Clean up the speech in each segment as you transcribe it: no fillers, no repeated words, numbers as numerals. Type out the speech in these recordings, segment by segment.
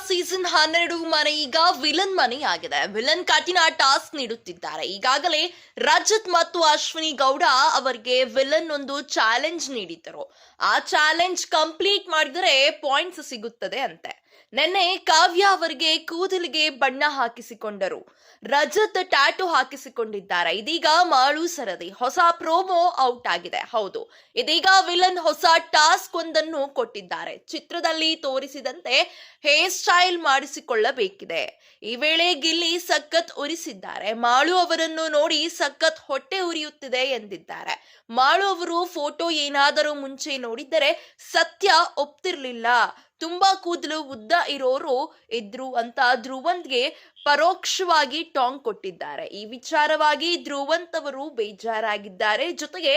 Season 12 ಮನೆ ಈಗ villain ಮನೆ ಆಗಿದೆ. ವಿಲನ್ ಕಠಿಣ ಟಾಸ್ಕ್ ನೀಡುತ್ತಿದ್ದಾರೆ. ಈಗಾಗಲೇ ರಜತ್ ಮತ್ತು ಅಶ್ವಿನಿ ಗೌಡ ಅವರಿಗೆ ವಿಲನ್ ಒಂದು ಚಾಲೆಂಜ್ ನೀಡಿದ್ದರು. ಆ ಚಾಲೆಂಜ್ ಕಂಪ್ಲೀಟ್ ಮಾಡಿದರೆ ಪಾಯಿಂಟ್ಸ್ ಸಿಗುತ್ತದೆ ಅಂತೆ. ನಿನ್ನೆ ಕಾವ್ಯ ಅವರಿಗೆ ಕೂದಲಿಗೆ ಬಣ್ಣ ಹಾಕಿಸಿಕೊಂಡರು. ರಜತ್ ಟ್ಯಾಟೂ ಹಾಕಿಸಿಕೊಂಡಿದ್ದಾರೆ. ಇದೀಗ ಮಾಳು ಸರದಿ ಹೊಸ ಪ್ರೋಮೋ ಔಟ್ ಆಗಿದೆ. ಹೌದು, ಇದೀಗ ವಿಲನ್ ಹೊಸ ಟಾಸ್ಕ್ ಒಂದನ್ನು ಕೊಟ್ಟಿದ್ದಾರೆ. ಚಿತ್ರದಲ್ಲಿ ತೋರಿಸಿದಂತೆ ಹೇರ್ ಸ್ಟೈಲ್ ಮಾಡಿಸಿಕೊಳ್ಳಬೇಕಿದೆ. ಈ ವೇಳೆ ಗಿಲ್ಲಿ ಸಖತ್ ಉರಿಸಿದ್ದಾರೆ. ಮಾಳು ಅವರನ್ನು ನೋಡಿ ಸಖತ್ ಹೊಟ್ಟೆ ಉರಿಯುತ್ತಿದೆ ಎಂದಿದ್ದಾರೆ. ಮಾಳು ಅವರು ಫೋಟೋ ಏನಾದರೂ ಮುಂಚೆ ನೋಡಿದ್ದರೆ ಸತ್ಯ ಒಪ್ತಿರ್ಲಿಲ್ಲ. ತುಂಬಾ ಕೂದಲು ಉದ್ದ ಇರೋರು ಇದ್ರು ಅಂತ ಧ್ರುವಂತ್ಗೆ ಪರೋಕ್ಷವಾಗಿ ಟಾಂಗ್ ಕೊಟ್ಟಿದ್ದಾರೆ. ಈ ವಿಚಾರವಾಗಿ ಧ್ರುವಂತ್ ಅವರು ಬೇಜಾರಾಗಿದ್ದಾರೆ. ಜೊತೆಗೆ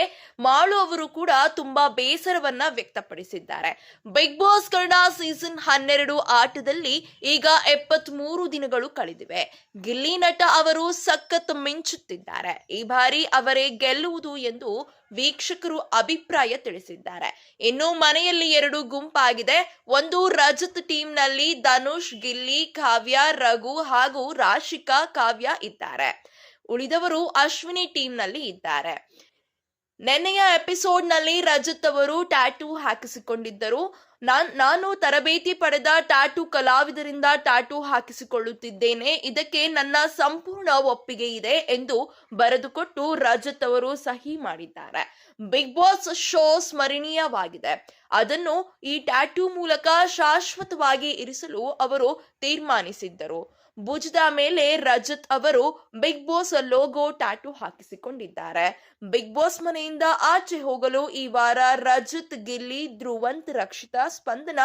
ಮಾಳು ಅವರು ಕೂಡ ತುಂಬಾ ಬೇಸರವನ್ನ ವ್ಯಕ್ತಪಡಿಸಿದ್ದಾರೆ. ಬಿಗ್ ಬಾಸ್ ಕನ್ನಡ ಸೀಸನ್ 12 ಆಟದಲ್ಲಿ ಈಗ 73 ದಿನಗಳು ಕಳೆದಿವೆ. ಗಿಲ್ಲಿ ನಟ ಅವರು ಸಖತ್ ಮಿಂಚುತ್ತಿದ್ದಾರೆ. ಈ ಬಾರಿ ಅವರೇ ಗೆಲ್ಲುವುದು ಎಂದು ವೀಕ್ಷಕರು ಅಭಿಪ್ರಾಯ ತಿಳಿಸಿದ್ದಾರೆ. ಇನ್ನು ಮನೆಯಲ್ಲಿ 2 ಗುಂಪಾಗಿದೆ. ಒಂದು ರಜತ್ ಟೀಮ್ ನಲ್ಲಿ ಧನುಷ್, ಗಿಲ್ಲಿ, ಕಾವ್ಯ, ರಘು ಹಾಗೂ ರಾಶಿಕಾ, ಕಾವ್ಯ ಇದ್ದಾರೆ. ಉಳಿದವರು ಅಶ್ವಿನಿ ಟೀಮ್ ನಲ್ಲಿ ಇದ್ದಾರೆ. ನೆನ್ನೆಯ ಎಪಿಸೋಡ್ ನಲ್ಲಿ ರಜತ್ ಅವರು ಟ್ಯಾಟೂ ಹಾಕಿಸಿಕೊಂಡಿದ್ದರು. ನಾನು ತರಬೇತಿ ಪಡೆದ ಟ್ಯಾಟೂ ಕಲಾವಿದರಿಂದ ಟ್ಯಾಟೂ ಹಾಕಿಸಿಕೊಳ್ಳುತ್ತಿದ್ದೇನೆ. ಇದಕ್ಕೆ ನನ್ನ ಸಂಪೂರ್ಣ ಒಪ್ಪಿಗೆ ಇದೆ ಎಂದು ಬರೆದುಕೊಟ್ಟು ರಜತ್ ಅವರು ಸಹಿ ಮಾಡಿದ್ದಾರೆ. ಬಿಗ್ ಬಾಸ್ ಶೋ ಸ್ಮರಣೀಯವಾಗಿದೆ. ಅದನ್ನು ಈ ಟ್ಯಾಟೂ ಮೂಲಕ ಶಾಶ್ವತವಾಗಿ ಇರಿಸಲು ಅವರು ತೀರ್ಮಾನಿಸಿದ್ದರು. ಭುಜದ ಮೇಲೆ ರಜತ್ ಅವರು ಬಿಗ್ ಬಾಸ್ ಲೋಗೋ ಟ್ಯಾಟೂ ಹಾಕಿಸಿಕೊಂಡಿದ್ದಾರೆ. ಬಿಗ್ ಬಾಸ್ ಮನೆಯಿಂದ ಆಚೆ ಹೋಗಲು ಈ ವಾರ ರಜತ್, ಗಿಲ್ಲಿ, ಧ್ರುವಂತ್, ರಕ್ಷಿತಾ, ಸ್ಪಂದನ,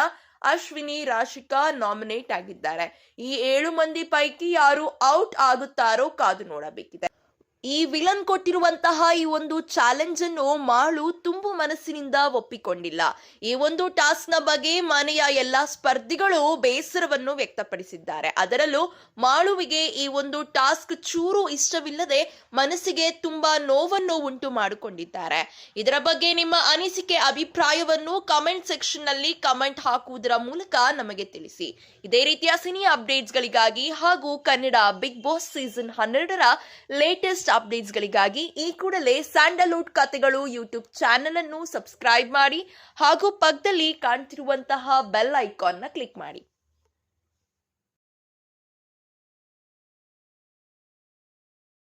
ಅಶ್ವಿನಿ, ರಾಶಿಕಾ ನಾಮಿನೇಟ್ ಆಗಿದ್ದಾರೆ. ಈ 7 ಮಂದಿ ಪೈಕಿ ಯಾರು ಔಟ್ ಆಗುತ್ತಾರೋ ಕಾದು ನೋಡಬೇಕಿದೆ. ಈ ವಿಲನ್ ಕೊಟ್ಟಿರುವಂತಹ ಈ ಒಂದು ಚಾಲೆಂಜ್ ಅನ್ನು ಮಾಳು ತುಂಬು ಮನಸ್ಸಿನಿಂದ ಒಪ್ಪಿಕೊಂಡಿಲ್ಲ. ಈ ಒಂದು ಟಾಸ್ಕ್ ನ ಬಗ್ಗೆ ಮನೆಯ ಎಲ್ಲಾ ಸ್ಪರ್ಧಿಗಳು ಬೇಸರವನ್ನು ವ್ಯಕ್ತಪಡಿಸಿದ್ದಾರೆ. ಅದರಲ್ಲೂ ಮಾಳುವಿಗೆ ಈ ಒಂದು ಟಾಸ್ಕ್ ಚೂರು ಇಷ್ಟವಿಲ್ಲದೆ ಮನಸ್ಸಿಗೆ ತುಂಬಾ ನೋವನ್ನು ಉಂಟು ಮಾಡಿಕೊಂಡಿದ್ದಾರೆ. ಇದರ ಬಗ್ಗೆ ನಿಮ್ಮ ಅನಿಸಿಕೆ, ಅಭಿಪ್ರಾಯವನ್ನು ಕಮೆಂಟ್ ಸೆಕ್ಷನ್ ನಲ್ಲಿ ಕಮೆಂಟ್ ಹಾಕುವುದರ ಮೂಲಕ ನಮಗೆ ತಿಳಿಸಿ. ಇದೇ ರೀತಿಯ ಸಿನಿ ಅಪ್ಡೇಟ್ಸ್ಗಳಿಗಾಗಿ ಹಾಗೂ ಕನ್ನಡ ಬಿಗ್ ಬಾಸ್ ಸೀಸನ್ 12ರ ಲೇಟೆಸ್ಟ್ ಅಪ್ಡೇಟ್ಸ್ಗಳಿಗಾಗಿ ಈ ಕೂಡಲೇ ಸ್ಯಾಂಡಲ್ವುಡ್ ಕಥೆಗಳು ಯೂಟ್ಯೂಬ್ ಚಾನೆಲ್ ಅನ್ನು ಸಬ್ಸ್ಕ್ರೈಬ್ ಮಾಡಿ ಹಾಗೂ ಪಕ್ಕದಲ್ಲಿ ಕಾಣ್ತಿರುವಂತಹ ಬೆಲ್ ಐಕಾನ್ ನ ಕ್ಲಿಕ್ ಮಾಡಿ.